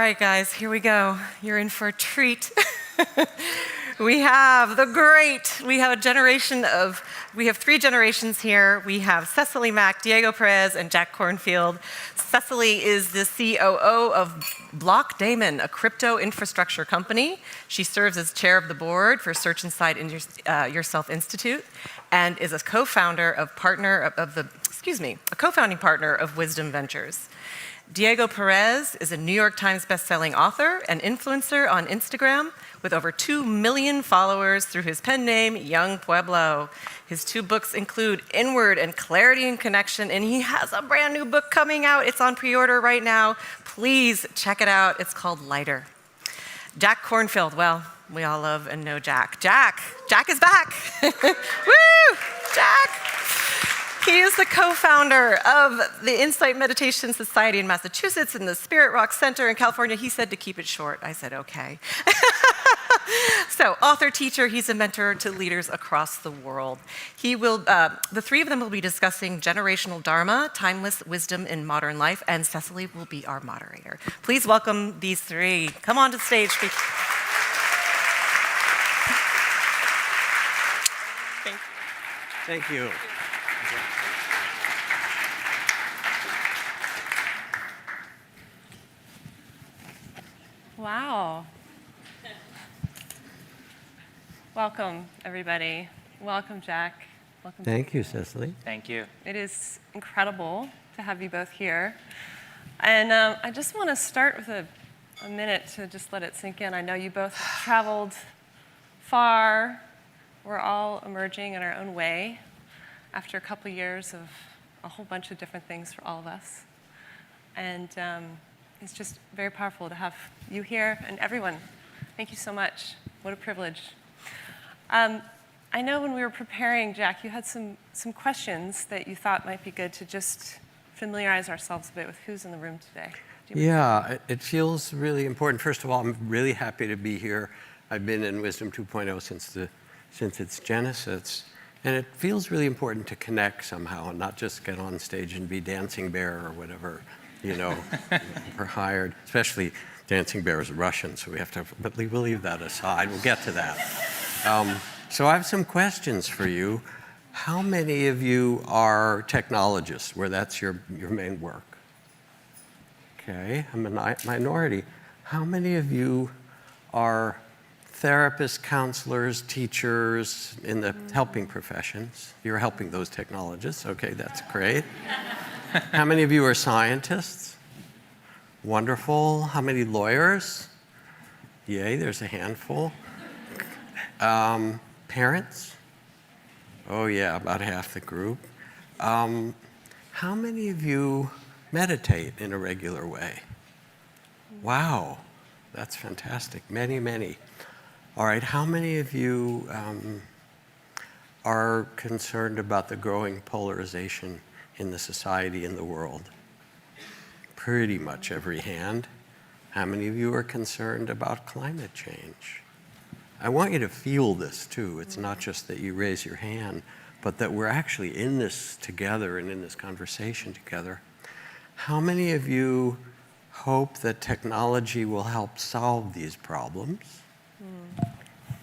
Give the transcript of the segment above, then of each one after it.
right, guys, here we go. You're in for a treat. We have three generations here. We have Cecily Mack, Diego Perez, and Jack Kornfield. Cecily is the COO of Block Daemon, a crypto infrastructure company. She serves as chair of the board for Search Inside Yourself Institute and is a co-founding partner of Wisdom Ventures. Diego Perez is a New York Times bestselling author and influencer on Instagram with over 2 million followers through his pen name, Young Pueblo. His 2 books include Inward and Clarity and Connection, and he has a brand new book coming out. It's on pre-order right now. Please check it out. It's called Lighter. Jack Kornfield, well, we all love and know Jack. Jack is back. Woo, Jack. He is the co-founder of the Insight Meditation Society in Massachusetts and the Spirit Rock Center in California. He said to keep it short. I said, okay. So, author, teacher, he's a mentor to leaders across the world. The three of them will be discussing generational Dharma, timeless wisdom in modern life, and Cecily will be our moderator. Please welcome these three. Come on to the stage. Thank you. Wow. Welcome, everybody. Welcome, Jack. Welcome. Thank you, Cecily. Thank you. It is incredible to have you both here. And I just want to start with a minute to just let it sink in. I know you both have traveled far. We're all emerging in our own way after a couple years of a whole bunch of different things for all of us. And it's just very powerful to have you here and everyone. Thank you so much. What a privilege. I know when we were preparing, Jack, you had some questions that you thought might be good to just familiarize ourselves a bit with who's in the room today. Yeah, it feels really important. First of all, I'm really happy to be here. I've been in Wisdom 2.0 since its genesis. And it feels really important to connect somehow and not just get on stage and be Dancing Bear or whatever, we're hired. Especially Dancing Bear is Russian, so but we'll leave that aside. We'll get to that. So I have some questions for you. How many of you are technologists, where that's your main work? Okay, I'm a minority. How many of you are therapists, counselors, teachers in the helping professions? You're helping those technologists. Okay, that's great. How many of you are scientists? Wonderful. How many lawyers? Yay, there's a handful. Parents? Oh yeah, about half the group. How many of you meditate in a regular way? Wow, that's fantastic. Many, many. All right, how many of you are concerned about the growing polarization in the society and the world? Pretty much every hand. How many of you are concerned about climate change? I want you to feel this too. It's not just that you raise your hand, but that we're actually in this together and in this conversation together. How many of you hope that technology will help solve these problems?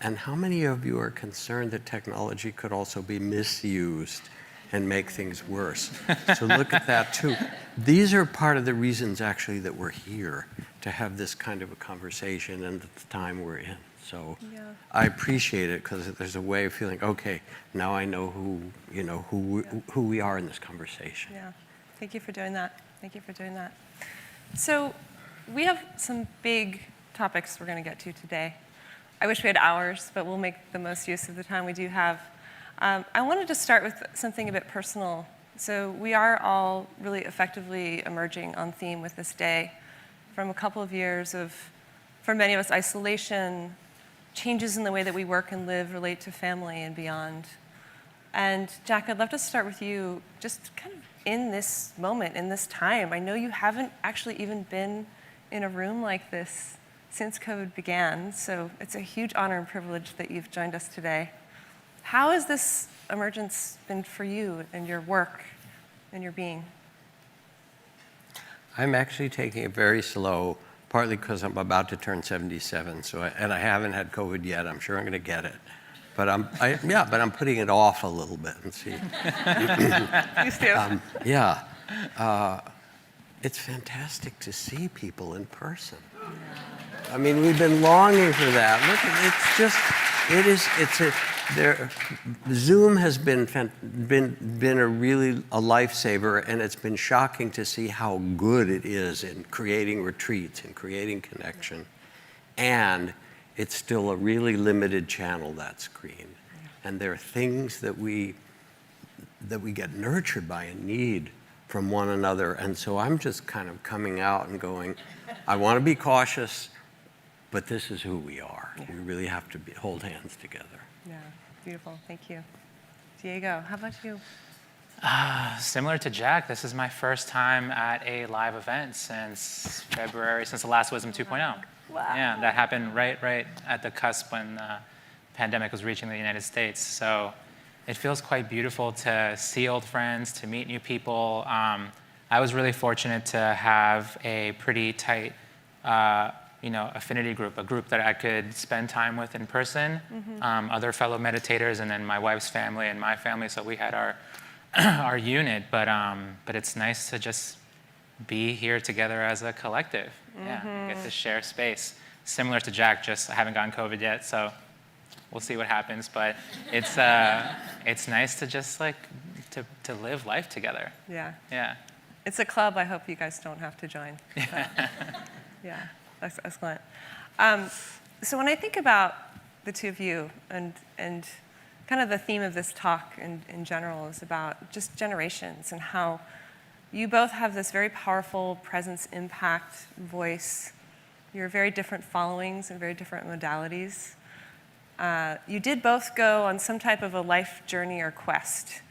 And how many of you are concerned that technology could also be misused and make things worse? So look at that too. These are part of the reasons actually that we're here, to have this kind of a conversation and the time we're in. So yeah. I appreciate it because there's a way of feeling, okay, now I know who we are in this conversation. Yeah, thank you for doing that. Thank you for doing that. So we have some big topics we're going to get to today. I wish we had hours, but we'll make the most use of the time we do have. I wanted to start with something a bit personal. So we are all really effectively emerging on theme with this day from a couple of years of, for many of us, isolation, changes in the way that we work and live, relate to family and beyond. And Jack, I'd love to start with you just kind of in this moment, in this time. I know you haven't actually even been in a room like this since COVID began, so it's a huge honor and privilege that you've joined us today. How has this emergence been for you and your work and your being? I'm actually taking it very slow, partly because I'm about to turn 77, and I haven't had COVID yet. I'm sure I'm going to get it. But I'm putting it off a little bit and see. Please do. It's fantastic to see people in person. I mean, we've been longing for that. Look, Zoom has been a lifesaver, and it's been shocking to see how good it is in creating retreats and creating connection. And it's still a really limited channel, that screen. And there are things that we get nurtured by and need from one another. And so I'm just kind of coming out and going, I want to be cautious, but this is who we are. We really have to hold hands together. Yeah, beautiful. Thank you. Diego, how about you? Similar to Jack, this is my first time at a live event since February, since the last Wisdom 2.0. Wow. Yeah, that happened right at the cusp when the pandemic was reaching the United States. So it feels quite beautiful to see old friends, to meet new people. I was really fortunate to have a pretty tight affinity group, a group that I could spend time with in person, other fellow meditators, and then my wife's family and my family. So we had our unit, but it's nice to just be here together as a collective. Yeah, get to share space. Similar to Jack, just I haven't gotten COVID yet, so we'll see what happens. But it's nice to just to live life together. Yeah. Yeah. It's a club I hope you guys don't have to join. Yeah, that's excellent. So when I think about the two of you and kind of the theme of this talk in general is about just generations and how you both have this very powerful presence, impact, voice. You're very different followings and very different modalities. You did both go on some type of a life journey or quest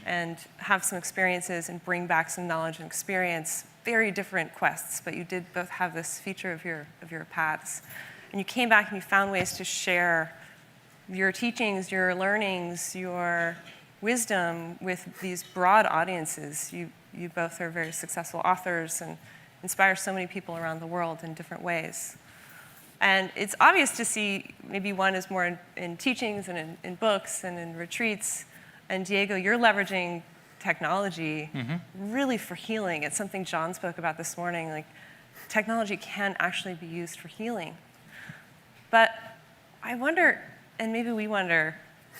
and have some experiences and bring back some knowledge and experience. Very different quests, but you did both have this feature of your paths. And you came back and you found ways to share your teachings, your learnings, your wisdom with these broad audiences. You both are very successful authors and inspire so many people around the world in different ways. And it's obvious to see maybe one is more in teachings and in books and in retreats. And Diego, you're leveraging technology really for healing. It's something John spoke about this morning. Like, technology can actually be used for healing. But I wonder, and maybe we wonder,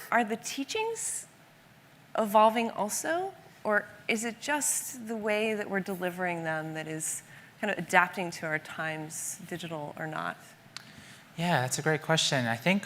are the teachings evolving also? Or is it just the way that we're delivering them that is kind of adapting to our times, digital or not? Yeah, that's a great question. I think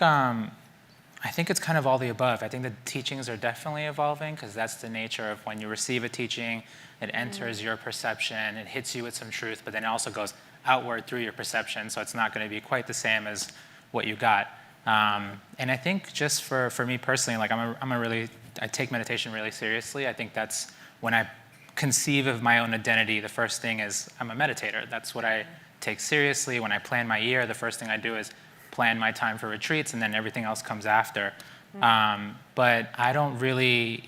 it's kind of all the above. I think the teachings are definitely evolving because that's the nature of when you receive a teaching, it enters your perception, it hits you with some truth, but then it also goes outward through your perception, so it's not going to be quite the same as what you got. And I think just for me personally, like I take meditation really seriously. I think that's when I conceive of my own identity, the first thing is I'm a meditator. That's what I take seriously. When I plan my year, the first thing I do is plan my time for retreats, and then everything else comes after. But I don't really,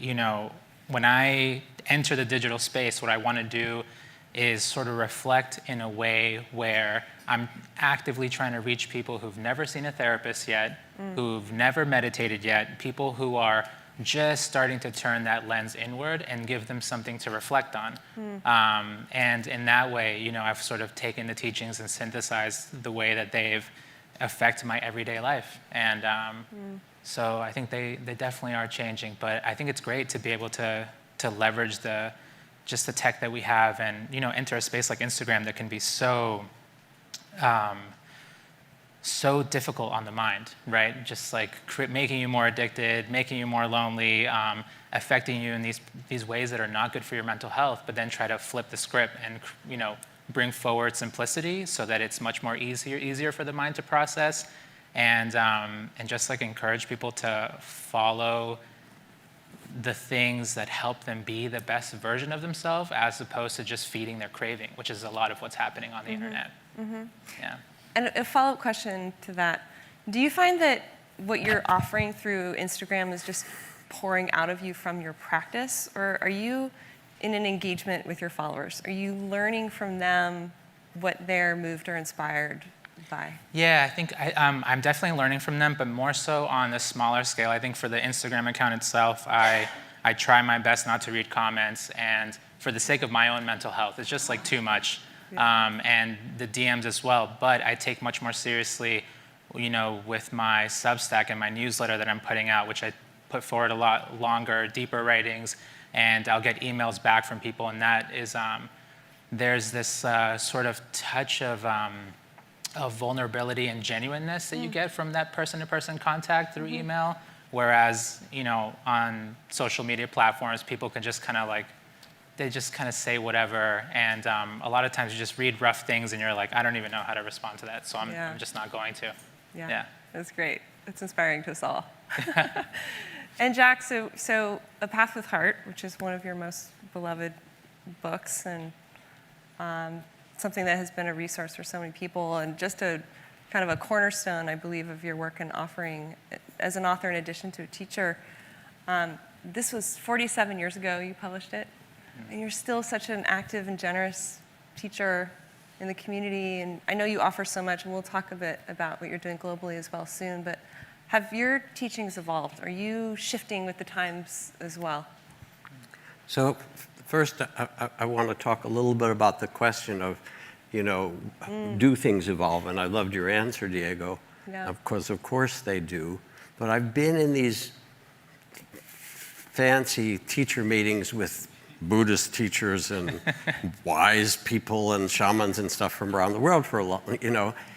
when I enter the digital space, what I want to do is sort of reflect in a way where I'm actively trying to reach people who've never seen a therapist yet, who've never meditated yet, people who are just starting to turn that lens inward and give them something to reflect on. And in that way, I've sort of taken the teachings and synthesized the way that they've affect my everyday life. And so I think they definitely are changing, but I think it's great to be able to leverage just the tech that we have and, enter a space like Instagram that can be so difficult on the mind, right? Just like making you more addicted, making you more lonely, affecting you in these ways that are not good for your mental health, but then try to flip the script and, bring forward simplicity so that it's much more easier for the mind to process, and just like encourage people to follow the things that help them be the best version of themselves, as opposed to just feeding their craving, which is a lot of what's happening on the internet. Yeah. And a follow-up question to that: do you find that what you're offering through Instagram is just pouring out of you from your practice, or are you in an engagement with your followers? Are you learning from them what they're moved or inspired by? Yeah, I think I'm definitely learning from them, but more so on a smaller scale. I think for the Instagram account itself, I try my best not to read comments, and for the sake of my own mental health, it's just like too much. And the DMs as well, but I take much more seriously, with my Substack and my newsletter that I'm putting out, which I put forward a lot longer, deeper writings, and I'll get emails back from people, and that is, there's this sort of touch of vulnerability and genuineness that you get from that person-to-person contact through email, whereas, on social media platforms, people can just kind of they just kind of say whatever, and a lot of times you just read rough things and you're like, I don't even know how to respond to that, so I'm just not going to. Yeah. That's great. It's inspiring to us all. And Jack, so A Path with Heart, which is one of your most beloved books, and something that has been a resource for so many people, and just a kind of a cornerstone, I believe, of your work in offering as an author in addition to a teacher. This was 47 years ago you published it, and you're still such an active and generous teacher in the community, and I know you offer so much, and we'll talk a bit about what you're doing globally as well soon, but have your teachings evolved? Are you shifting with the times as well? So first, I want to talk a little bit about the question of, do things evolve? And I loved your answer, Diego. Yeah. Of course they do. But I've been in these fancy teacher meetings with Buddhist teachers and wise people and shamans and stuff from around the world for a long,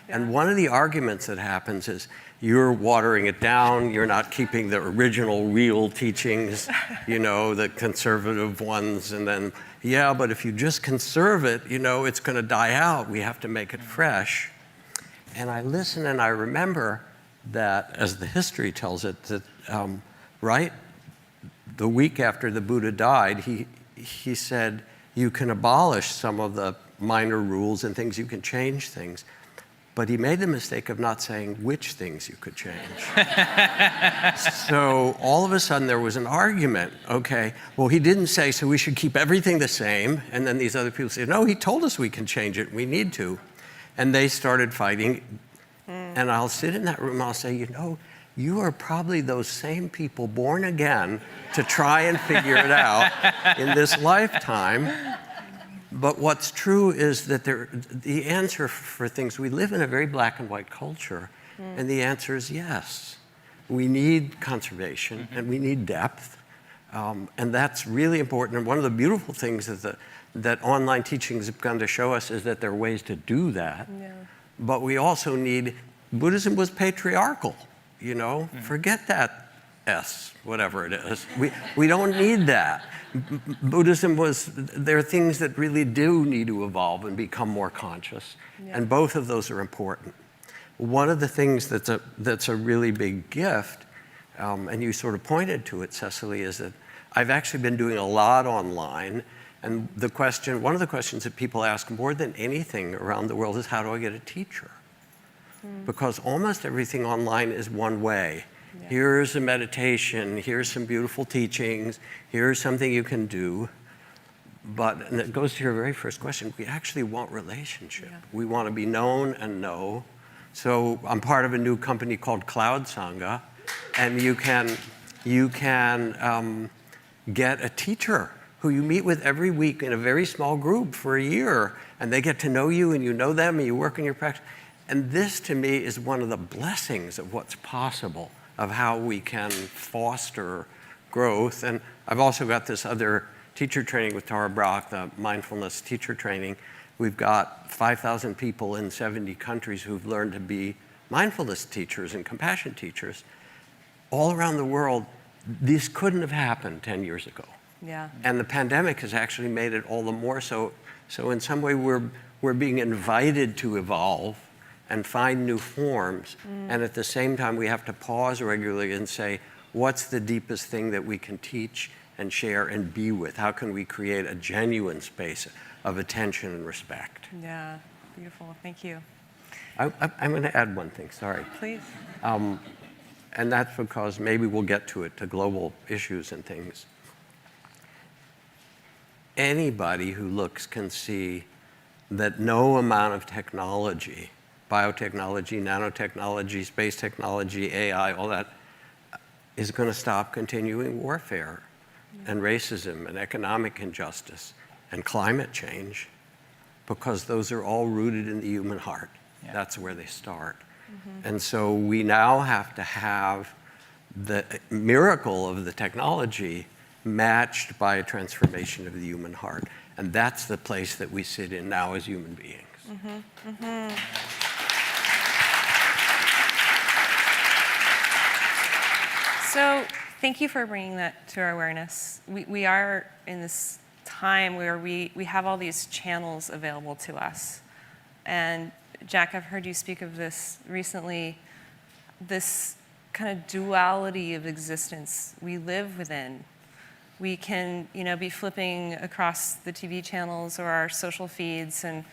And one of the arguments that happens is you're watering it down, you're not keeping the original real teachings, the conservative ones, and then, but if you just conserve it, it's going to die out. We have to make it fresh. And I listen and I remember that, as the history tells it, that right the week after the Buddha died, he said, you can abolish some of the minor rules and things, you can change things. But he made the mistake of not saying which things you could change. So all of a sudden there was an argument. Okay, well, he didn't say, so we should keep everything the same. And then these other people said, no, he told us we can change it. We need to. And they started fighting. And I'll sit in that room, I'll say, you are probably those same people born again to try and figure it out in this lifetime. But what's true is that the answer for things, we live in a very black and white culture, and the answer is yes. We need conservation, and we need depth, and that's really important. And one of the beautiful things is that online teachings have begun to show us is that there are ways to do that, but we also need, Buddhism was patriarchal, forget that whatever it is. We don't need that. Buddhism there are things that really do need to evolve and become more conscious, and both of those are important. One of the things that's a really big gift, and you sort of pointed to it, Cecily, is that I've actually been doing a lot online, and one of the questions that people ask more than anything around the world is, how do I get a teacher? Because almost everything online is one way. Here's a meditation, here's some beautiful teachings, here's something you can do. And it goes to your very first question, we actually want relationship. We want to be known and know. So I'm part of a new company called Cloud Sangha, and you can get a teacher who you meet with every week in a very small group for a year, and they get to know you and you know them and you work in your practice. And this, to me, is one of the blessings of what's possible, of how we can foster growth. And I've also got this other teacher training with Tara Brach, the mindfulness teacher training. We've got 5,000 people in 70 countries who've learned to be mindfulness teachers and compassion teachers. All around the world, this couldn't have happened 10 years ago. And the pandemic has actually made it all the more so. So in some way, we're being invited to evolve and find new forms. And at the same time, we have to pause regularly and say, what's the deepest thing that we can teach and share and be with? How can we create a genuine space of attention and respect? Yeah, beautiful, thank you. I'm going to add one thing, sorry. Please. And that's because maybe we'll get to it, to global issues and things. Anybody who looks can see that no amount of technology, biotechnology, nanotechnology, space technology, AI, all that, is going to stop continuing warfare and racism and economic injustice and climate change, because those are all rooted in the human heart. Yeah. That's where they start. And so we now have to have the miracle of the technology matched by a transformation of the human heart. And that's the place that we sit in now as human beings. So thank you for bringing that to our awareness. We are in this time where we have all these channels available to us. And Jack, I've heard you speak of this recently, this kind of duality of existence we live within. We can, be flipping across the TV channels or our social feeds and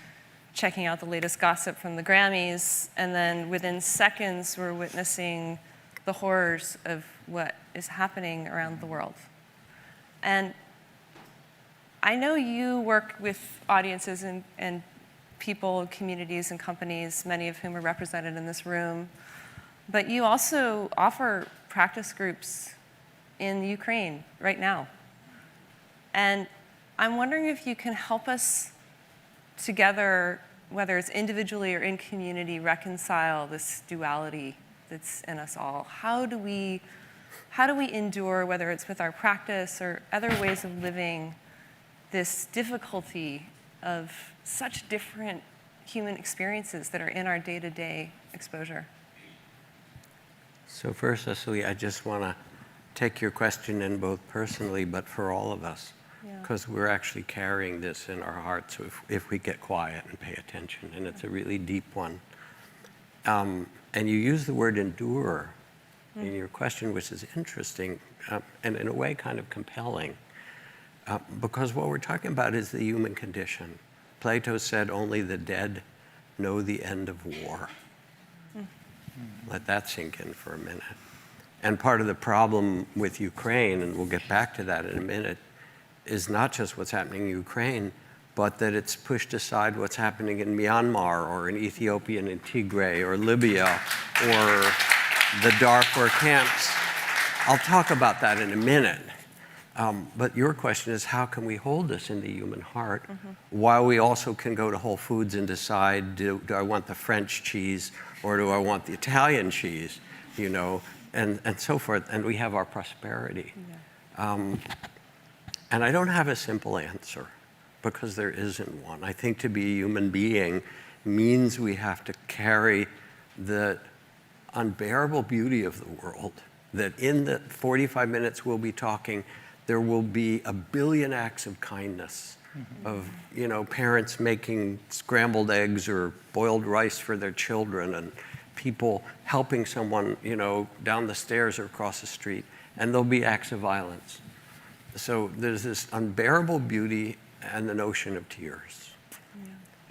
checking out the latest gossip from the Grammys, and then within seconds we're witnessing the horrors of what is happening around the world. And I know you work with audiences and people, communities, and companies, many of whom are represented in this room, but you also offer practice groups in Ukraine right now. And I'm wondering if you can help us together, whether it's individually or in community, reconcile this duality that's in us all. How do we endure, whether it's with our practice or other ways of living, this difficulty of such different human experiences that are in our day-to-day exposure? So first, Cecily, I just want to take your question in both personally, but for all of us, because we're actually carrying this in our hearts if we get quiet and pay attention, and it's a really deep one. And you use the word endure in your question, which is interesting and in a way kind of compelling, because what we're talking about is the human condition. Plato said only the dead know the end of war. Let that sink in for a minute. And part of the problem with Ukraine, and we'll get back to that in a minute, is not just what's happening in Ukraine, but that it's pushed aside what's happening in Myanmar or in Ethiopia and in Tigray or Libya or the Darfur camps. I'll talk about that in a minute. But your question is, how can we hold this in the human heart while we also can go to Whole Foods and decide, do I want the French cheese or do I want the Italian cheese, and so forth, and we have our prosperity. And I don't have a simple answer, because there isn't one. I think to be a human being means we have to carry the unbearable beauty of the world, that in the 45 minutes we'll be talking, there will be a billion acts of kindness, of parents making scrambled eggs or boiled rice for their children, and people helping someone down the stairs or across the street, and there'll be acts of violence. So there's this unbearable beauty and the notion of tears.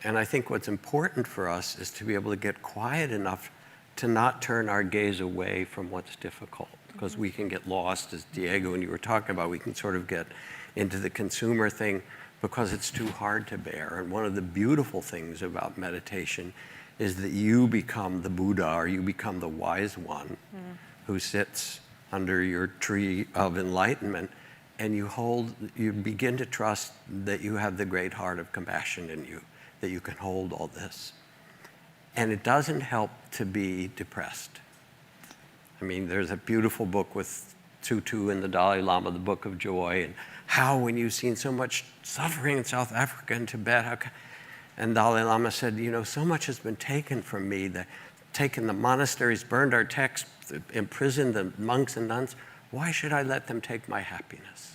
And I think what's important for us is to be able to get quiet enough to not turn our gaze away from what's difficult, because we can get lost, as Diego and you were talking about, we can sort of get into the consumer thing because it's too hard to bear. And one of the beautiful things about meditation is that you become the Buddha, or you become the wise one who sits under your tree of enlightenment, and you begin to trust that you have the great heart of compassion in you, that you can hold all this. And it doesn't help to be depressed. I mean, there's a beautiful book with Tutu and the Dalai Lama, the Book of Joy, and how when you've seen so much suffering in South Africa and Tibet, and Dalai Lama said, so much has been taken from me, taken the monasteries, burned our texts, imprisoned the monks and nuns. Why should I let them take my happiness?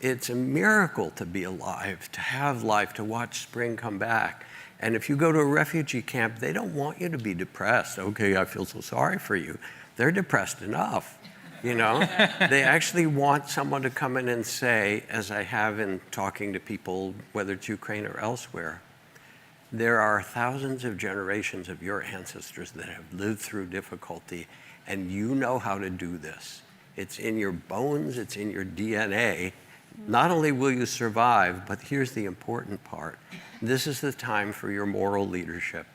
It's a miracle to be alive, to have life, to watch spring come back. And if you go to a refugee camp, they don't want you to be depressed. Okay, I feel so sorry for you. They're depressed enough, They actually want someone to come in and say, as I have in talking to people, whether it's Ukraine or elsewhere, there are thousands of generations of your ancestors that have lived through difficulty, and you know how to do this. It's in your bones, it's in your DNA. Not only will you survive, but here's the important part. This is the time for your moral leadership.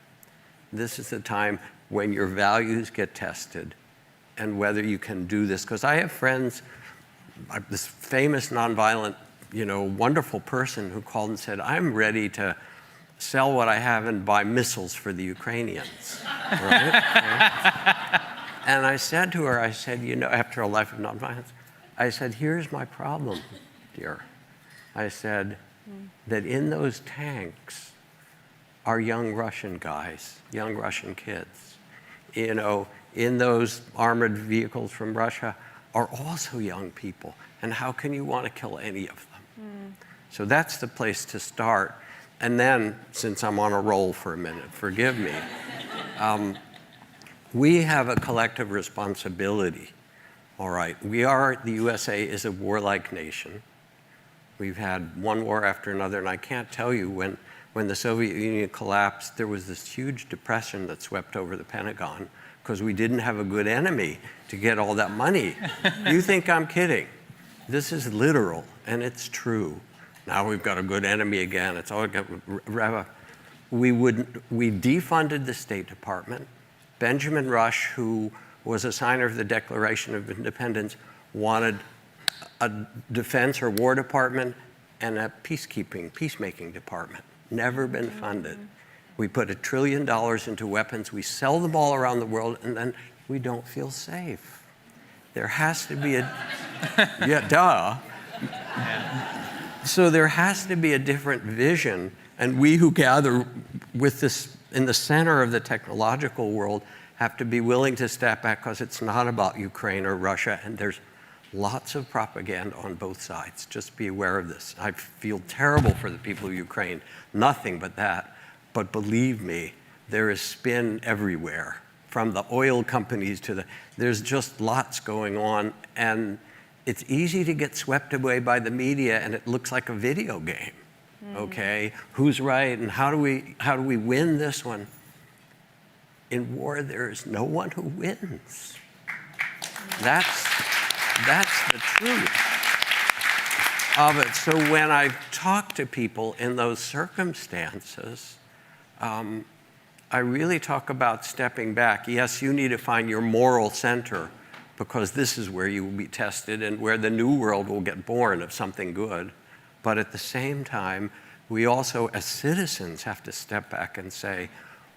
This is the time when your values get tested and whether you can do this. Because I have friends, this famous nonviolent, wonderful person who called and said, I'm ready to sell what I have and buy missiles for the Ukrainians. Right? And I said to her, after a life of nonviolence, I said, here's my problem, dear. I said that in those tanks are young Russian guys, young Russian kids. In those armored vehicles from Russia are also young people. And how can you want to kill any of them? So that's the place to start. And then, since I'm on a roll for a minute, forgive me, we have a collective responsibility. All right, the USA is a warlike nation. We've had one war after another, and I can't tell you, when the Soviet Union collapsed, there was this huge depression that swept over the Pentagon because we didn't have a good enemy to get all that money. You think I'm kidding? This is literal, and it's true. Now we've got a good enemy again. It's all we defunded the State Department. Benjamin Rush, who was a signer of the Declaration of Independence, wanted a defense or war department and a peacemaking department. Never been funded. We put $1 trillion into weapons. We sell them all around the world, and then we don't feel safe. There has to be yeah, duh. So there has to be a different vision, and we who gather with this in the center of the technological world have to be willing to step back, because it's not about Ukraine or Russia, and there's lots of propaganda on both sides. Just be aware of this. I feel terrible for the people of Ukraine, nothing but that. But believe me, there is spin everywhere, from the oil companies to there's just lots going on, and it's easy to get swept away by the media, and it looks like a video game. Okay, who's right, and how do we win this one? In war, there is no one who wins. That's the truth of it. So when I talk to people in those circumstances, I really talk about stepping back. Yes, you need to find your moral center, because this is where you will be tested and where the new world will get born of something good. But at the same time, we also, as citizens, have to step back and say,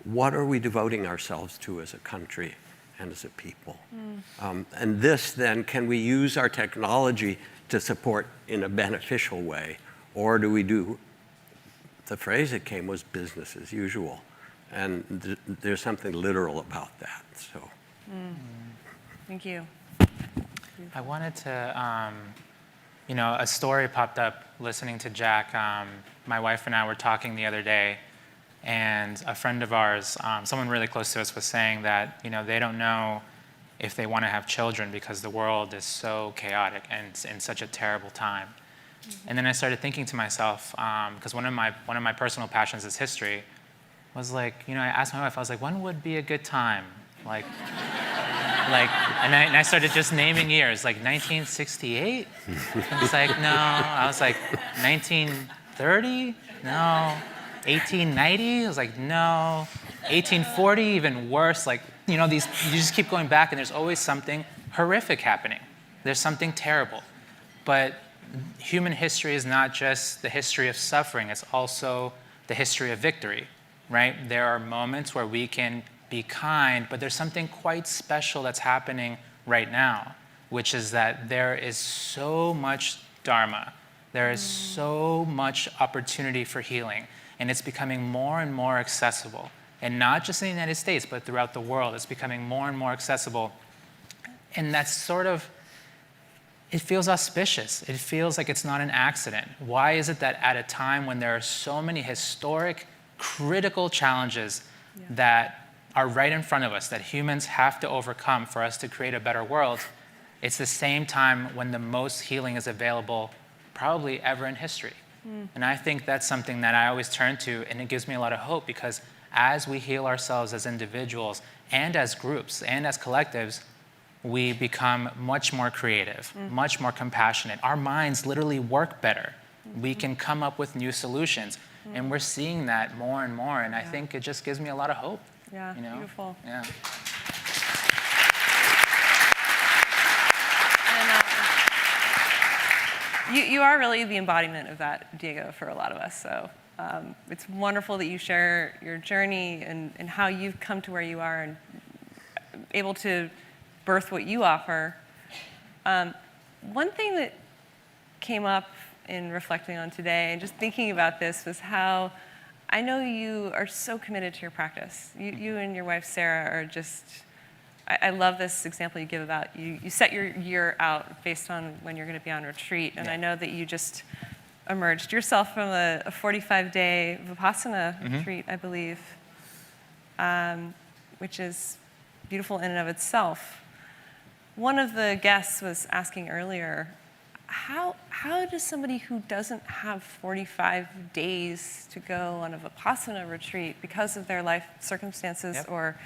what are we devoting ourselves to as a country and as a people? And this, then, can we use our technology to support in a beneficial way? Or do we do, the phrase that came was business as usual. And there's something literal about that, so. Thank you. I wanted to, a story popped up listening to Jack. My wife and I were talking the other day, and a friend of ours, someone really close to us, was saying that, they don't know if they want to have children because the world is so chaotic and it's in such a terrible time. And then I started thinking to myself, because one of my personal passions is history, was like, I asked my wife, I was like, when would be a good time? And I started just naming years, like 1968? It's like, no. I was like, 1930? No. 1890? I was like, no. 1840? Even worse. Like, you just keep going back, and there's always something horrific happening. There's something terrible. But human history is not just the history of suffering, it's also the history of victory, right? There are moments where we can be kind, but there's something quite special that's happening right now, which is that there is so much Dharma. There is so much opportunity for healing, and it's becoming more and more accessible. And not just in the United States, but throughout the world, it's becoming more and more accessible. And that's sort of, it feels auspicious. It feels like it's not an accident. Why is it that at a time when there are so many historic, critical challenges that are right in front of us, that humans have to overcome for us to create a better world, it's the same time when the most healing is available probably ever in history. And I think that's something that I always turn to, and it gives me a lot of hope, because as we heal ourselves as individuals and as groups and as collectives, we become much more creative, much more compassionate. Our minds literally work better. We can come up with new solutions. And we're seeing that more and more, and I think it just gives me a lot of hope. Yeah, You know? beautiful. Yeah. You are really the embodiment of that, Diego, for a lot of us. So it's wonderful that you share your journey and how you've come to where you are and able to birth what you offer. One thing that came up in reflecting on today and just thinking about this was how I know you are so committed to your practice. You and your wife, Sarah, are just... I love this example you give about you set your year out based on when you're going to be on retreat. And I know that you just emerged yourself from a 45-day Vipassana retreat, I believe, which is beautiful in and of itself. One of the guests was asking earlier, how does somebody who doesn't have 45 days to go on a Vipassana retreat because of their life circumstances or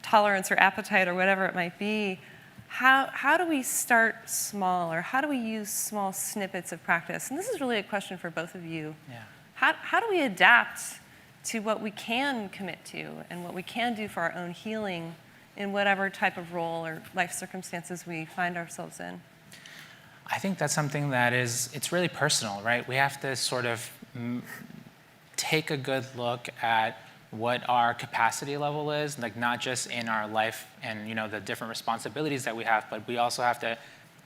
tolerance or appetite or whatever it might be, how do we start small, or how do we use small snippets of practice? And this is really a question for both of you. Yeah. How do we adapt to what we can commit to and what we can do for our own healing in whatever type of role or life circumstances we find ourselves in? I think that's something that it's really personal, right? We have to sort of take a good look at what our capacity level is, like not just in our life and the different responsibilities that we have, but we also have to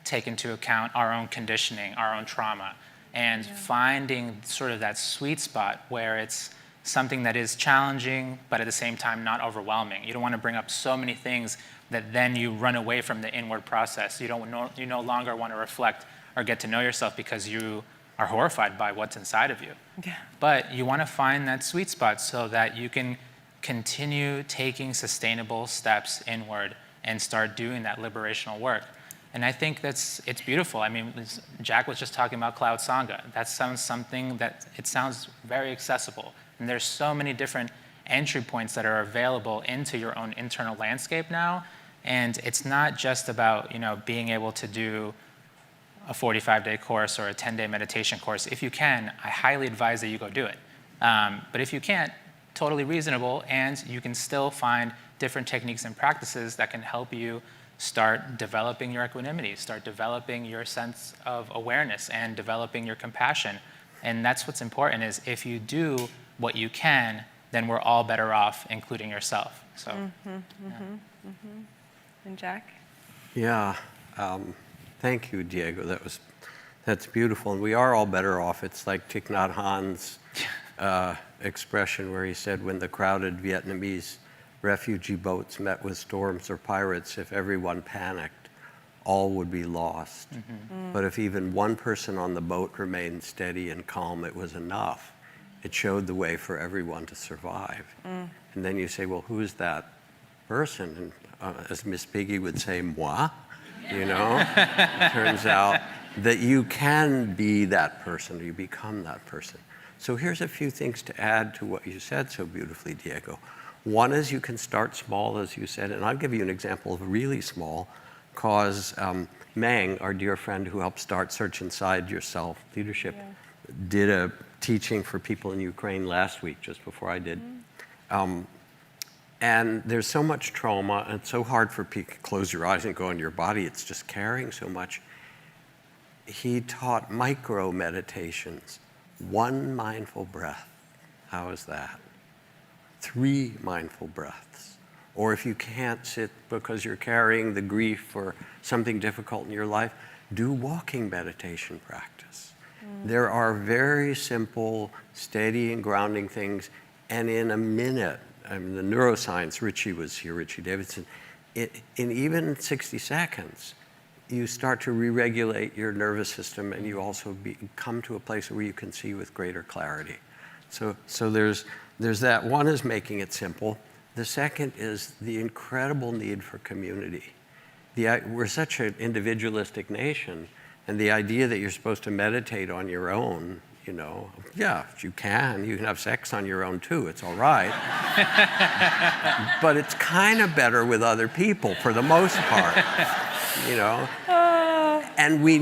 take into account our own conditioning, our own trauma, and finding sort of that sweet spot where it's something that is challenging, but at the same time not overwhelming. You don't want to bring up so many things that then you run away from the inward process. You no longer want to reflect or get to know yourself because you are horrified by what's inside of you. Yeah. But you want to find that sweet spot so that you can continue taking sustainable steps inward and start doing that liberational work. And I think it's beautiful. I mean, Jack was just talking about Cloud Sangha. That sounds something that it sounds very accessible. And there's so many different entry points that are available into your own internal landscape now. And it's not just about being able to do a 45-day course or a 10-day meditation course. If you can, I highly advise that you go do it. But if you can't, totally reasonable, and you can still find different techniques and practices that can help you start developing your equanimity, start developing your sense of awareness, and developing your compassion. And that's what's important, is if you do what you can, then we're all better off, including yourself. So, And Jack? Yeah. Thank you, Diego. That's beautiful. And we are all better off. It's like Thich Nhat Hanh's expression where he said, when the crowded Vietnamese refugee boats met with storms or pirates, if everyone panicked, all would be lost. But if even one person on the boat remained steady and calm, it was enough. It showed the way for everyone to survive. And then you say, well, who's that person? And as Miss Piggy would say, moi. It turns out that you can be that person, or you become that person. So here's a few things to add to what you said so beautifully, Diego. One is you can start small, as you said, and I'll give you an example of really small, because Meng, our dear friend who helped start Search Inside Yourself Leadership, did a teaching for people in Ukraine last week, just before I did. And there's so much trauma, and it's so hard for people to close your eyes and go in your body. It's just carrying so much. He taught micro meditations. 1 mindful breath. How is that? 3 mindful breaths. Or if you can't sit because you're carrying the grief or something difficult in your life, do walking meditation practice. There are very simple, steady and grounding things, and in a minute, I mean, the neuroscience, Richie was here, Richie Davidson, in even 60 seconds, you start to re-regulate your nervous system, and you also come to a place where you can see with greater clarity. So there's that. One is making it simple. The second is the incredible need for community. We're such an individualistic nation, and the idea that you're supposed to meditate on your own, yeah, if you can have sex on your own too, it's all right. But it's kind of better with other people for the most part, And we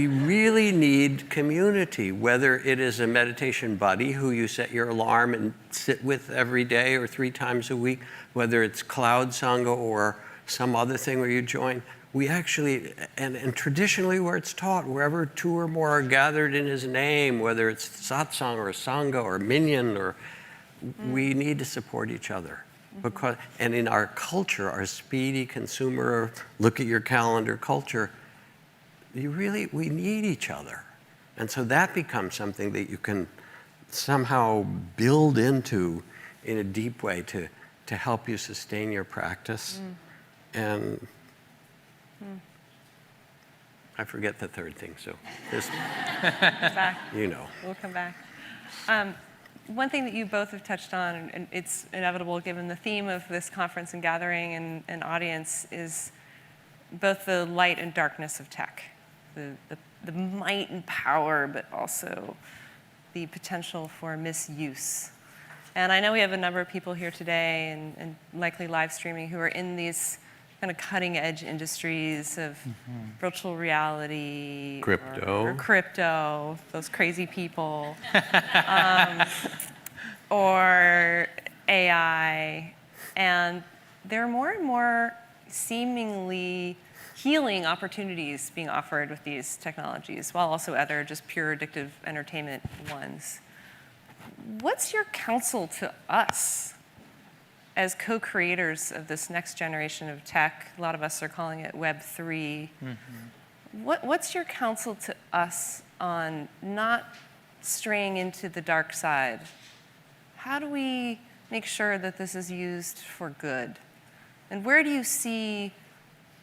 really need community, whether it is a meditation buddy who you set your alarm and sit with every day or 3 times a week, whether it's Cloud Sangha or some other thing where you join. We actually, and traditionally where it's taught, wherever 2 or more are gathered in his name, whether it's satsang or sangha or minyan, or we need to support each other. Because, and in our culture, our speedy consumer, look at your calendar culture, we need each other. And so that becomes something that you can somehow build into in a deep way to help you sustain your practice. And I forget the third thing, so this, Back. you know. We'll come back. One thing that you both have touched on, and it's inevitable given the theme of this conference and gathering and audience, is both the light and darkness of tech. The might and power, but also the potential for misuse. And I know we have a number of people here today and likely live streaming who are in these kind of cutting edge industries of virtual reality, or crypto, those crazy people, or AI. And there are more and more seemingly healing opportunities being offered with these technologies, while also other just pure addictive entertainment ones. What's your counsel to us as co-creators of this next generation of tech? A lot of us are calling it Web 3. What's your counsel to us on not straying into the dark side? How do we make sure that this is used for good? And where do you see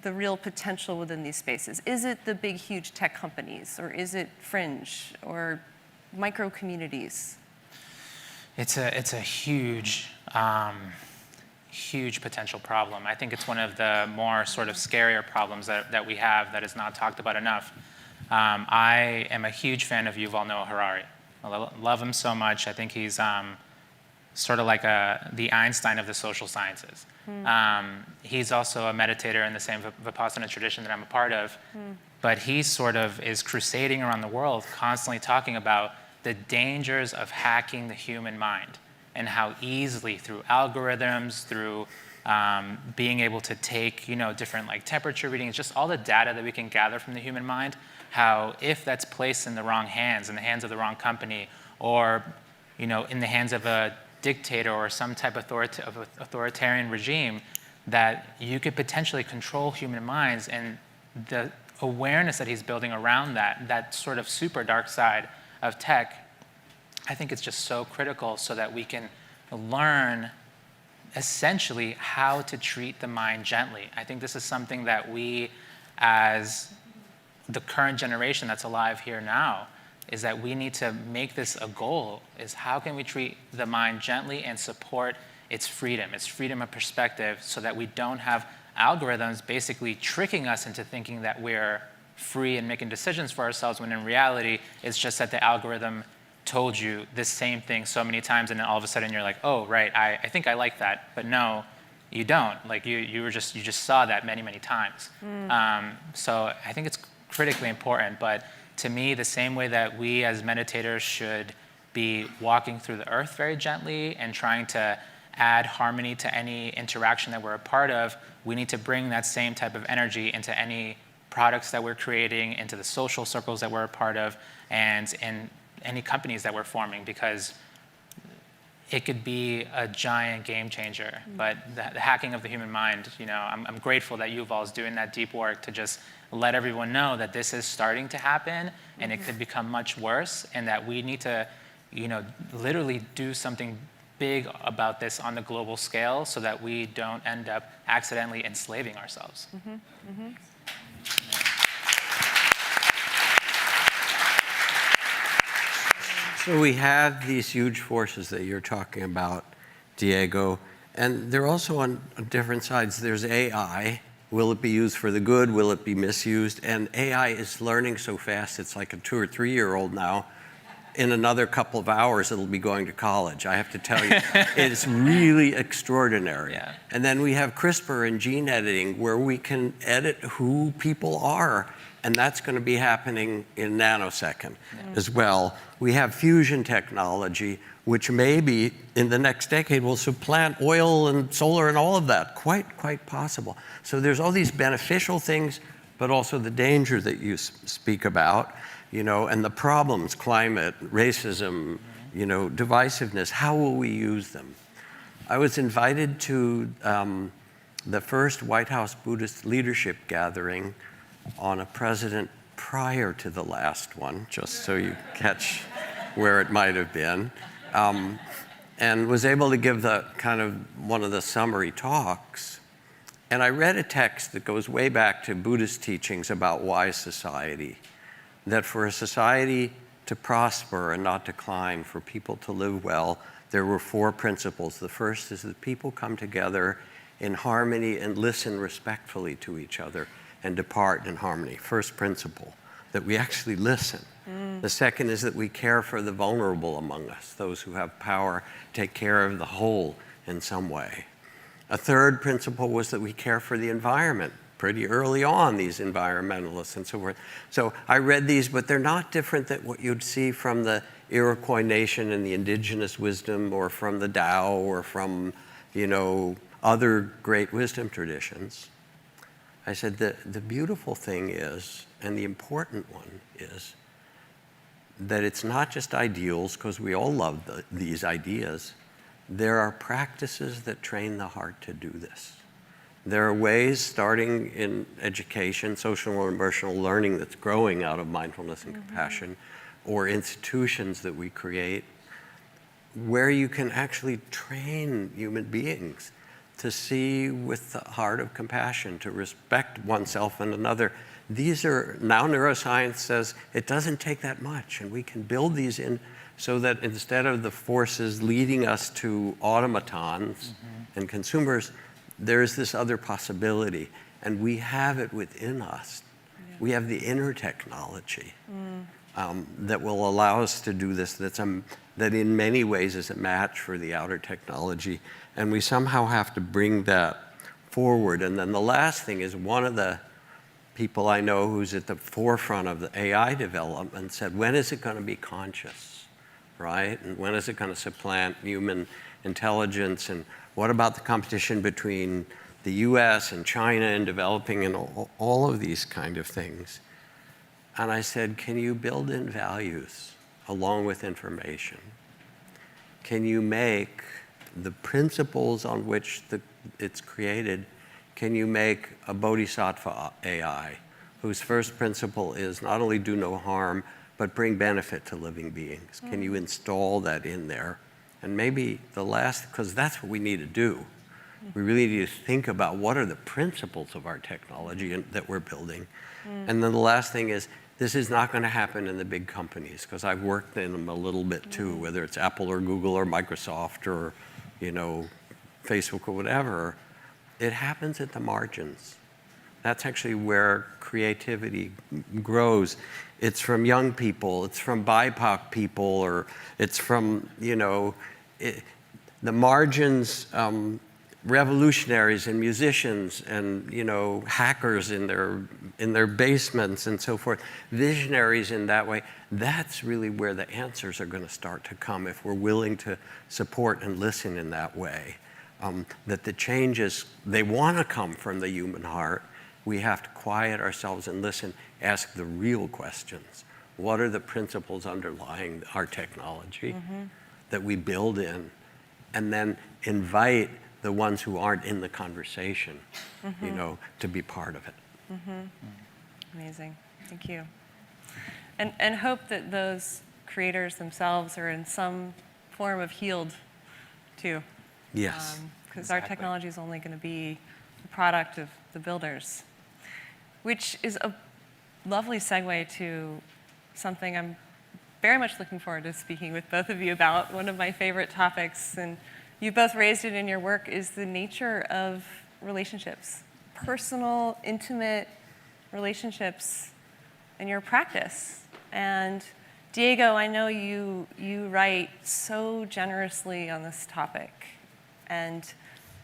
the real potential within these spaces? Is it the big, huge tech companies, or is it fringe, or micro communities? It's a huge, huge potential problem. I think it's one of the more sort of scarier problems that we have that is not talked about enough. I am a huge fan of Yuval Noah Harari. I love him so much. I think he's sort of like the Einstein of the social sciences. He's also a meditator in the same Vipassana tradition that I'm a part of, but he sort of is crusading around the world, constantly talking about the dangers of hacking the human mind and how easily through algorithms, through being able to take different like temperature readings, just all the data that we can gather from the human mind, how if that's placed in the wrong hands, in the hands of the wrong company, or in the hands of a dictator or some type of authoritarian regime, that you could potentially control human minds. And the awareness that he's building around that sort of super dark side of tech, I think it's just so critical so that we can learn essentially how to treat the mind gently. I think this is something that we, as the current generation that's alive here now, is that we need to make this a goal, is how can we treat the mind gently and support its freedom of perspective, so that we don't have algorithms basically tricking us into thinking that we're free and making decisions for ourselves, when in reality, it's just that the algorithm told you this same thing so many times, and then all of a sudden you're like, oh, right, I think I like that, but no, you don't. Like you just saw that many, many times. So I think it's critically important, but to me, the same way that we as meditators should be walking through the earth very gently and trying to add harmony to any interaction that we're a part of, we need to bring that same type of energy into any products that we're creating, into the social circles that we're a part of, and in any companies that we're forming, because it could be a giant game changer. But the hacking of the human mind, I'm grateful that Yuval is doing that deep work to just let everyone know that this is starting to happen, and it could become much worse, and that we need to, literally do something big about this on the global scale, so that we don't end up accidentally enslaving ourselves. So we have these huge forces that you're talking about, Diego, and they're also on different sides. There's AI. Will it be used for the good? Will it be misused? And AI is learning so fast, it's like a 2 or 3 year old now. In another couple of hours, it'll be going to college. I have to tell you, it's really extraordinary. Yeah. And then we have CRISPR and gene editing, where we can edit who people are And that's going to be happening in nanosecond as well. We have fusion technology, which maybe in the next decade will supplant oil and solar and all of that. Quite possible. So there's all these beneficial things, but also the danger that you speak about, and the problems, climate, racism, divisiveness. How will we use them? I was invited to the first White House Buddhist leadership gathering on a president prior to the last one, just so you catch where it might have been, and was able to give the kind of one of the summary talks. And I read a text that goes way back to Buddhist teachings about wise society, that for a society to prosper and not decline, for people to live well, there were 4 principles. The first is that people come together in harmony and listen respectfully to each other and depart in harmony. First principle, that we actually listen. The second is that we care for the vulnerable among us, those who have power, take care of the whole in some way. A third principle was that we care for the environment. Pretty early on, these environmentalists and so forth. So I read these, but they're not different than what you'd see from the Iroquois nation and the indigenous wisdom, or from the Tao, or from, other great wisdom traditions. I said the beautiful thing is, and the important one is, that it's not just ideals, because we all love these ideas. There are practices that train the heart to do this. There are ways, starting in education, social and emotional learning, that's growing out of mindfulness and compassion, or institutions that we create, where you can actually train human beings to see with the heart of compassion, to respect oneself and another. These are, now neuroscience says it doesn't take that much, and we can build these in so that instead of the forces leading us to automatons and consumers, there's this other possibility, and we have it within us. Yeah. We have the inner technology that will allow us to do this, that in many ways is a match for the outer technology, and we somehow have to bring that forward. And then the last thing is, one of the people I know who's at the forefront of the AI development said, when is it going to be conscious, right? And when is it going to supplant human intelligence? And what about the competition between the US and China and developing and all of these kind of things? And I said, can you build in values along with information? Can you make the principles on which it's created, can you make a bodhisattva AI, whose first principle is not only do no harm, but bring benefit to living beings? Can you install that in there? And maybe the last, because that's what we need to do. We really need to think about what are the principles of our technology that we're building. And then the last thing is, this is not going to happen in the big companies, because I've worked in them a little bit too, whether it's Apple or Google or Microsoft or, Facebook or whatever. It happens at the margins. That's actually where creativity grows. It's from young people, it's from BIPOC people, or it's from, the margins, revolutionaries and musicians and, hackers in their basements and so forth, visionaries in that way. That's really where the answers are going to start to come if we're willing to support and listen in that way. That the changes, they want to come from the human heart. We have to quiet ourselves and listen, ask the real questions. What are the principles underlying our technology that we build in? And then invite the ones who aren't in the conversation, to be part of it. Amazing, thank you. And hope that those creators themselves are in some form of healed too. Yes. Because our technology is only going to be the product of the builders, which is a lovely segue to something I'm very much looking forward to speaking with both of you about. One of my favorite topics, and you both raised it in your work, is the nature of relationships, personal, intimate relationships in your practice. And Diego, I know you write so generously on this topic, and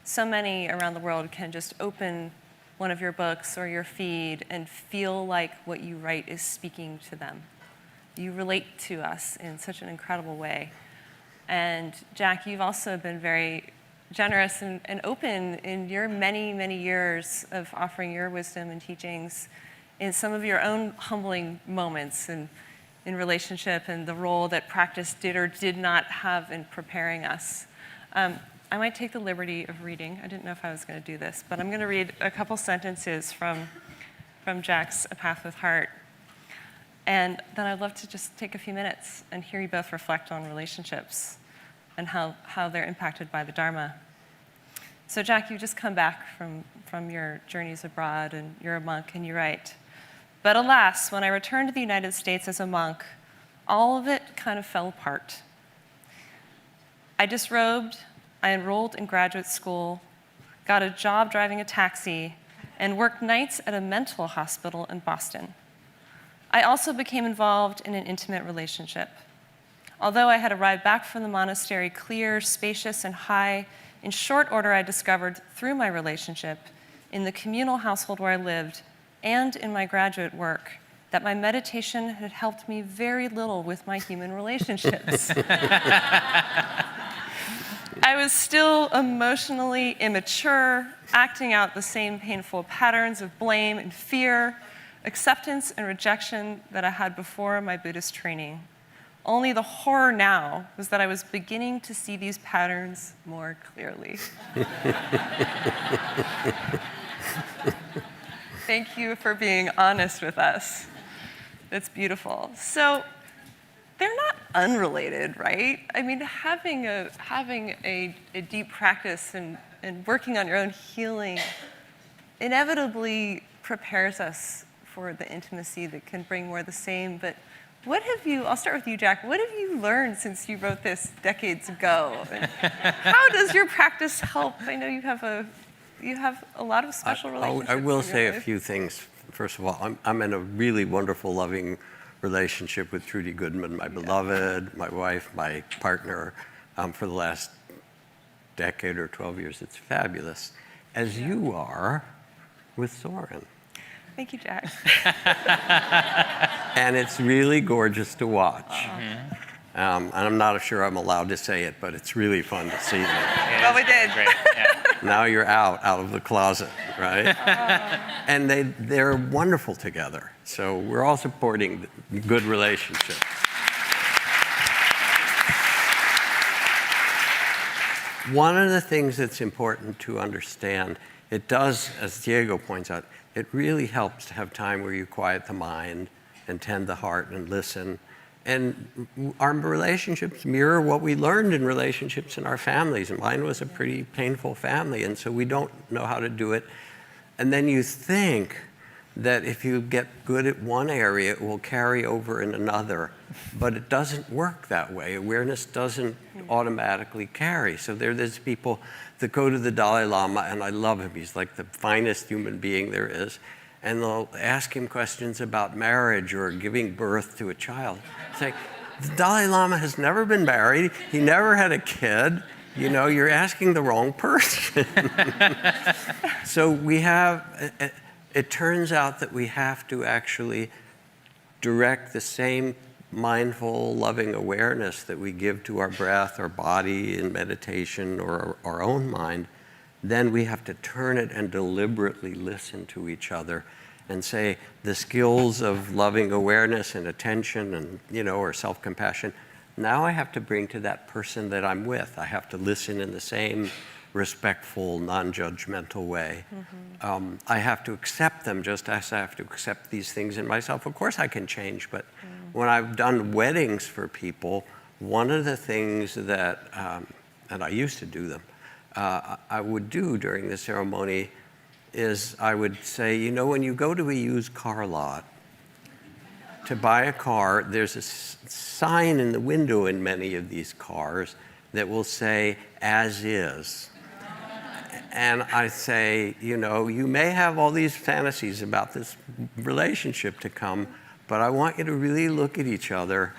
so many around the world can just open one of your books or your feed and feel like what you write is speaking to them. You relate to us in such an incredible way. And Jack, you've also been very generous and open in your many, many years of offering your wisdom and teachings in some of your own humbling moments and in relationship and the role that practice did or did not have in preparing us. I might take the liberty of reading. I didn't know if I was going to do this, but I'm going to read a couple sentences from Jack's A Path with Heart. And then I'd love to just take a few minutes and hear you both reflect on relationships and how they're impacted by the Dharma. So Jack, you've just come back from your journeys abroad, and you're a monk, and you write, "But alas, when I returned to the United States as a monk, all of it kind of fell apart. I disrobed, I enrolled in graduate school, got a job driving a taxi, and worked nights at a mental hospital in Boston. I also became involved in an intimate relationship. Although I had arrived back from the monastery clear, spacious, and high, in short order I discovered through my relationship, in the communal household where I lived, and in my graduate work, that my meditation had helped me very little with my human relationships. I was still emotionally immature, acting out the same painful patterns of blame and fear, acceptance and rejection that I had before my Buddhist training. Only the horror now was that I was beginning to see these patterns more clearly." Thank you for being honest with us. It's beautiful. So they're not unrelated, right? I mean, having a deep practice and working on your own healing inevitably prepares us for the intimacy that can bring more of the same. But what have you, I'll start with you, Jack, what have you learned since you wrote this decades ago? And how does your practice help? I know you have a lot of special relationships. I will in your say a life. few things. First of all, I'm in a really wonderful, loving relationship with Trudy Goodman, my beloved, my wife, my partner, for the last decade or 12 years. It's fabulous, as you are with Soren. Thank you, Jack. And it's really gorgeous to watch. Uh-huh. And I'm not sure I'm allowed to say it, but it's really fun to see them. Well, we did. Great. Yeah. Now you're out of the closet, right? And they're wonderful together. So we're all supporting good relationships. One of the things that's important to understand, it does, as Diego points out, it really helps to have time where you quiet the mind and tend the heart and listen. And our relationships mirror what we learned in relationships in our families. And mine was a pretty painful family, and so we don't know how to do it. And then you think that if you get good at one area, it will carry over in another. But it doesn't work that way. Awareness doesn't automatically carry. So there's people that go to the Dalai Lama, and I love him. He's like the finest human being there is. And they'll ask him questions about marriage or giving birth to a child. It's like, the Dalai Lama has never been married. He never had a kid. You know, you're asking the wrong person. So it turns out that we have to actually direct the same mindful, loving awareness that we give to our breath, our body in meditation, or our own mind. Then we have to turn it and deliberately listen to each other and say the skills of loving awareness and attention and, or self-compassion, now I have to bring to that person that I'm with. I have to listen in the same respectful, non-judgmental way. Mm-hmm. I have to accept them just as I have to accept these things in myself. Of course I can change, but when I've done weddings for people, one of the things that, and I used to do them, I would do during the ceremony is I would say, when you go to a used car lot to buy a car, there's a sign in the window in many of these cars that will say, "as is." And I say, you may have all these fantasies about this relationship to come, but I want you to really look at each other.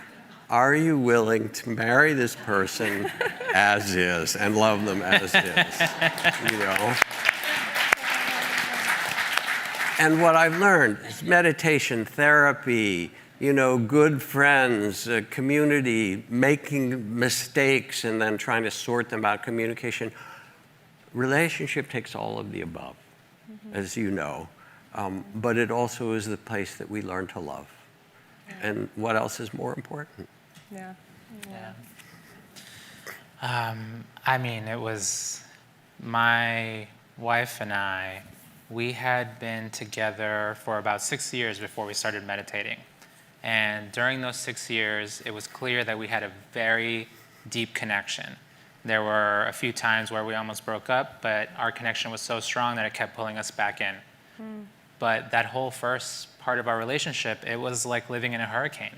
Are you willing to marry this person as is and love them as is? And what I've learned is meditation, therapy, good friends, community, making mistakes and then trying to sort them out, communication. Relationship takes all of the above, as you know. But it also is the place that we learn to love. And what else is more important? Yeah. I mean, it was my wife and I, we had been together for about 6 years before we started meditating. And during those 6 years, it was clear that we had a very deep connection. There were a few times where we almost broke up, but our connection was so strong that it kept pulling us back in. But that whole first part of our relationship, it was like living in a hurricane.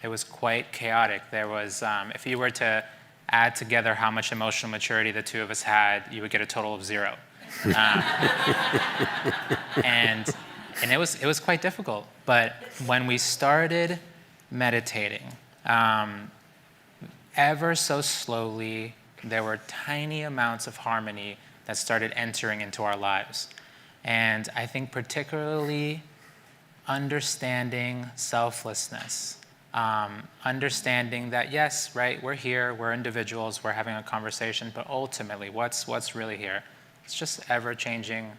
It was quite chaotic. There was, if you were to add together how much emotional maturity the two of us had, you would get a total of 0. And it was quite difficult. But when we started meditating, ever so slowly, there were tiny amounts of harmony that started entering into our lives. And I think particularly understanding selflessness, understanding that yes, right, we're here, we're individuals, we're having a conversation, but ultimately, what's really here? It's just ever-changing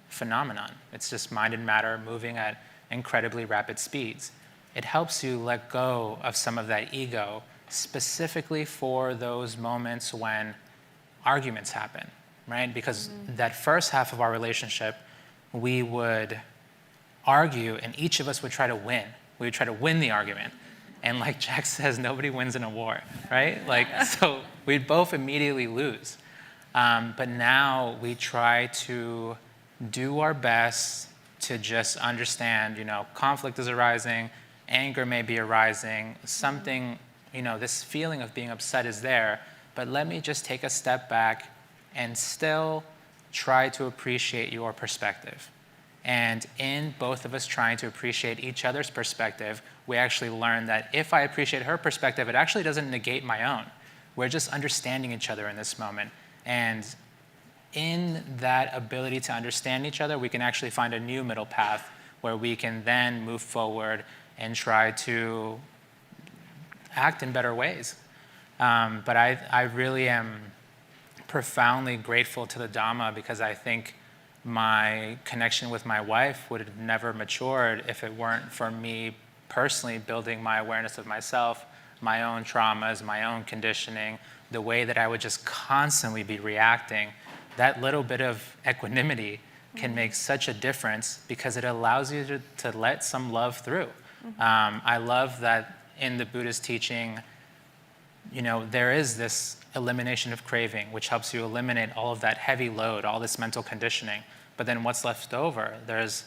phenomenon. It's just mind and matter moving at incredibly rapid speeds. It helps you let go of some of that ego, specifically for those moments when arguments happen, right? Because that first half of our relationship, we would argue and each of us would try to win. We would try to win the argument. And like Jack says, nobody wins in a war, right? So we'd both immediately lose. But now we try to do our best to just understand, conflict is arising, anger may be arising, something, this feeling of being upset is there, but let me just take a step back and still try to appreciate your perspective. And in both of us trying to appreciate each other's perspective, we actually learn that if I appreciate her perspective, it actually doesn't negate my own. We're just understanding each other in this moment. And in that ability to understand each other, we can actually find a new middle path where we can then move forward and try to act in better ways. But I really am profoundly grateful to the Dharma because I think my connection with my wife would have never matured if it weren't for me personally building my awareness of myself, my own traumas, my own conditioning, the way that I would just constantly be reacting. That little bit of equanimity can make such a difference because it allows you to let some love through. I love that in the Buddhist teaching, there is this elimination of craving, which helps you eliminate all of that heavy load, all this mental conditioning. But then what's left over? There's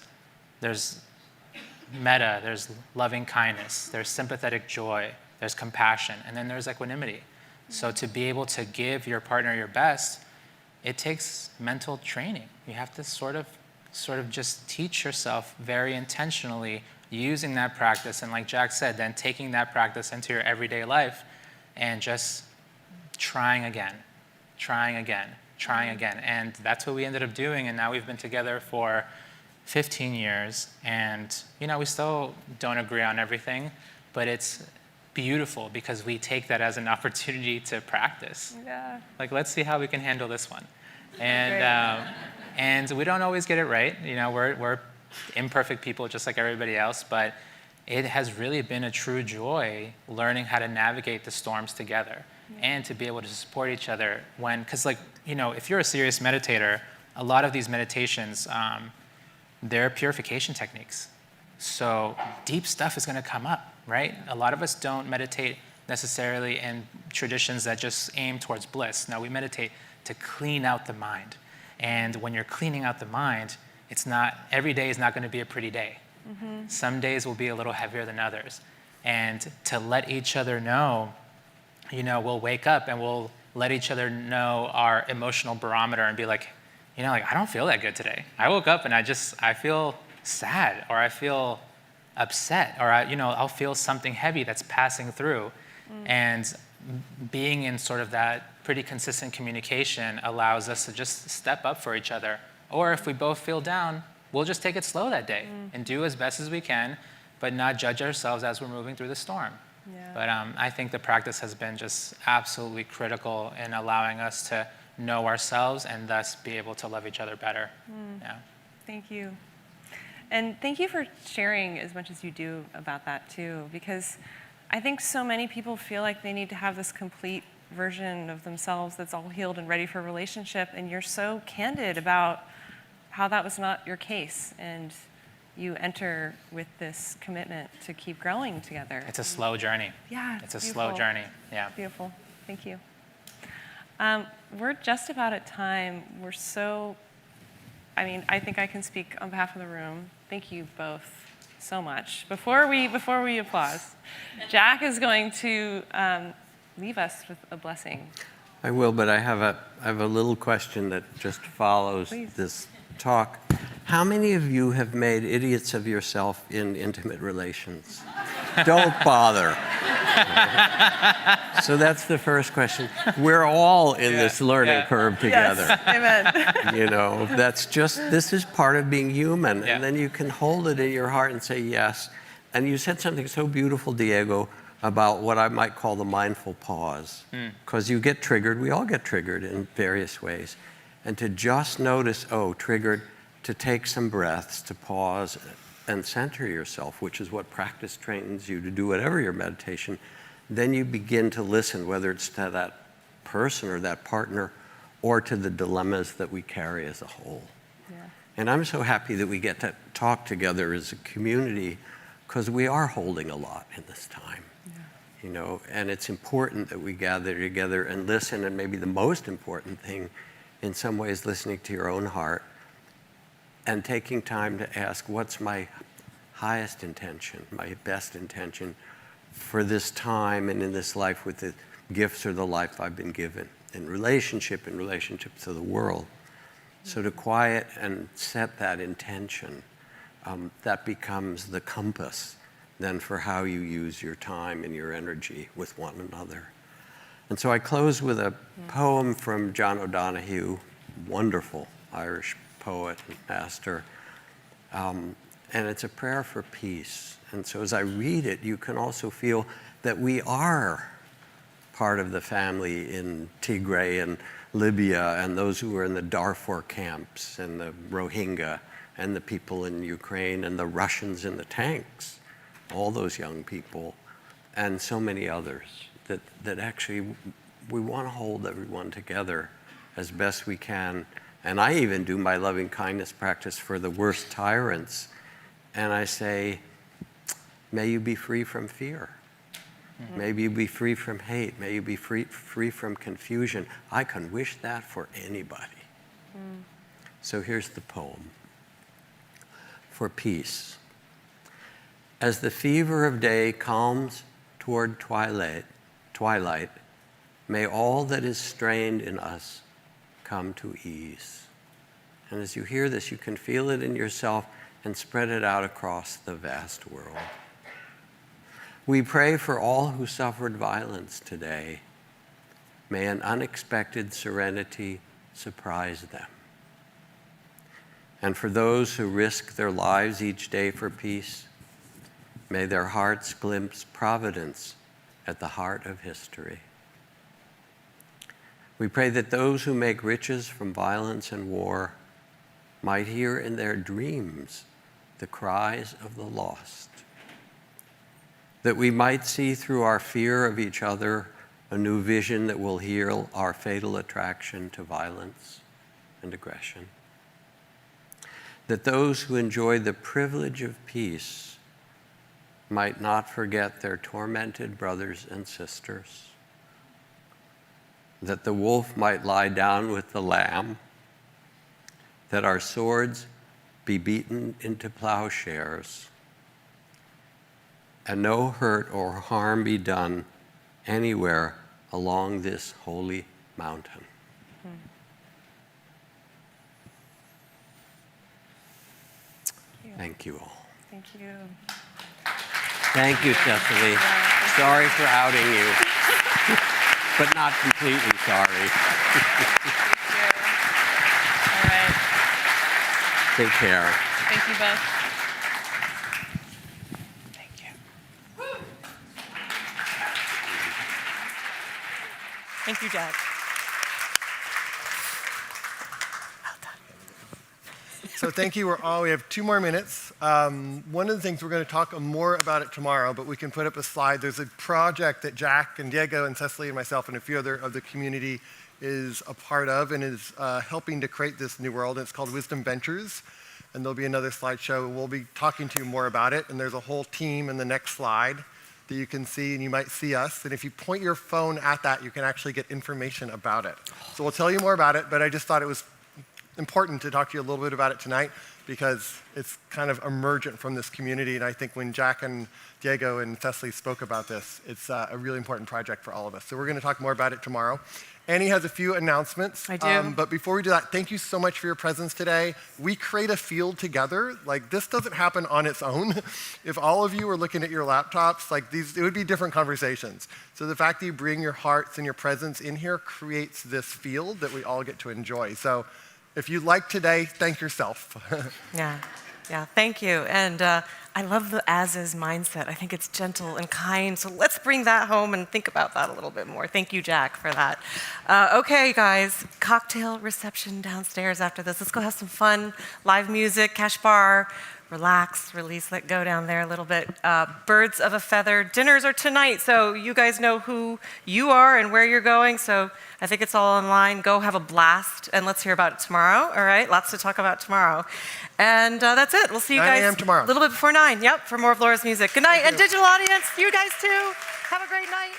metta, there's loving kindness, there's sympathetic joy, there's compassion, and then there's equanimity. So to be able to give your partner your best, it takes mental training. You have to sort of just teach yourself very intentionally using that practice, and like Jack said, then taking that practice into your everyday life and just trying again. And that's what we ended up doing, and now we've been together for 15 years, and we still don't agree on everything, but it's beautiful because we take that as an opportunity to practice. Yeah. Let's see how we can handle this one. And we don't always get it right. We're imperfect people just like everybody else, but it has really been a true joy learning how to navigate the storms together and to be able to support each other because if you're a serious meditator, a lot of these meditations, they're purification techniques. So deep stuff is going to come up, right? A lot of us don't meditate necessarily in traditions that just aim towards bliss. No, we meditate to clean out the mind. And when you're cleaning out the mind, every day is not going to be a pretty day. Some days will be a little heavier than others. And to let each other know, we'll wake up and we'll let each other know our emotional barometer and be like, I don't feel that good today. I woke up and I feel sad, or I feel upset, or I'll feel something heavy that's passing through. And being in sort of that pretty consistent communication allows us to just step up for each other. Or if we both feel down, we'll just take it slow that day and do as best as we can, but not judge ourselves as we're moving through the storm. Yeah. But I think the practice has been just absolutely critical in allowing us to know ourselves and thus be able to love each other better. Yeah. Thank you. And thank you for sharing as much as you do about that too, because I think so many people feel like they need to have this complete version of themselves that's all healed and ready for a relationship, and you're so candid about how that was not your case, and you enter with this commitment to keep growing together. It's a slow journey. Yeah, It's a beautiful. slow journey. Yeah. Beautiful. Thank you. We're just about at time. We're so, I think I can speak on behalf of the room. Thank you both so much. Before we applause, Jack is going to leave us with a blessing. I will, but I have a little question that just follows Please. this talk. How many of you have made idiots of yourself in intimate relations? Don't bother. So that's the first question. We're all in this learning curve together. Yes. Amen. You know, this is part of being human. Yeah. And then you can hold it in your heart and say yes. And you said something so beautiful, Diego, about what I might call the mindful pause. Because you get triggered, we all get triggered in various ways. And to just notice, triggered, to take some breaths, to pause and center yourself, which is what practice trains you to do, whatever your meditation. Then you begin to listen, whether it's to that person or that partner, or to the dilemmas that we carry as a whole. Yeah. And I'm so happy that we get to talk together as a community, because we are holding a lot in this time. You know, and it's important that we gather together and listen, and maybe the most important thing, in some ways, listening to your own heart and taking time to ask, what's my highest intention, my best intention for this time and in this life with the gifts or the life I've been given in relationship to the world. So to quiet and set that intention, that becomes the compass then for how you use your time and your energy with one another. And so I close with a poem from John O'Donohue, wonderful Irish poet and pastor. And it's a prayer for peace. And so as I read it, you can also feel that we are part of the family in Tigray and Libya, and those who were in the Darfur camps, and the Rohingya, and the people in Ukraine, and the Russians in the tanks, all those young people, and so many others, that actually we want to hold everyone together as best we can. And I even do my loving kindness practice for the worst tyrants. And I say, may you be free from fear. May you be free from hate. May you be free from confusion. I can wish that for anybody. So here's the poem. For peace. As the fever of day calms toward twilight, may all that is strained in us come to ease. And as you hear this, you can feel it in yourself and spread it out across the vast world. We pray for all who suffered violence today. May an unexpected serenity surprise them. And for those who risk their lives each day for peace, may their hearts glimpse providence at the heart of history. We pray that those who make riches from violence and war might hear in their dreams the cries of the lost. That we might see through our fear of each other a new vision that will heal our fatal attraction to violence and aggression. That those who enjoy the privilege of peace might not forget their tormented brothers and sisters. That the wolf might lie down with the lamb. That our swords be beaten into plowshares. And no hurt or harm be done anywhere along this holy mountain. Thank you all. Thank you. Thank you, Cecily. Sorry for outing you, but not completely sorry. All right. Take care. Thank you both. Thank you. Thank you, Jack. So thank you. We have 2 more minutes. One of the things, we're going to talk more about it tomorrow, but we can put up a slide. There's a project that Jack and Diego and Cecily and myself and a few other of the community is a part of and is helping to create this new world. And it's called Wisdom Ventures. And there'll be another slideshow. We'll be talking to you more about it. And there's a whole team in the next slide that you can see, and you might see us. And if you point your phone at that, you can actually get information about it. So we'll tell you more about it, but I just thought it was important to talk to you a little bit about it tonight because it's kind of emergent from this community. And I think when Jack and Diego and Cecily spoke about this, it's a really important project for all of us. So we're going to talk more about it tomorrow. Annie has a few announcements. I do. But before we do that, thank you so much for your presence today. We create a field together. Like, this doesn't happen on its own. If all of you were looking at your laptops, like these, it would be different conversations. So the fact that you bring your hearts and your presence in here creates this field that we all get to enjoy. So if you like today, thank yourself. Yeah, thank you. And I love the as-is mindset. I think it's gentle and kind. So let's bring that home and think about that a little bit more. Thank you, Jack, for that. Okay, guys, cocktail reception downstairs after this. Let's go have some fun, live music, cash bar, relax, release, let go down there a little bit. Birds of a feather. Dinners are tonight, so you guys know who you are and where you're going. So I think it's all online. Go have a blast, and let's hear about it tomorrow. All right, lots to talk about tomorrow. And that's it. We'll see you 9 guys a.m. tomorrow. a little bit before 9. Yep, for more of Laura's music. Good night, and digital audience, you guys too. Have a great night.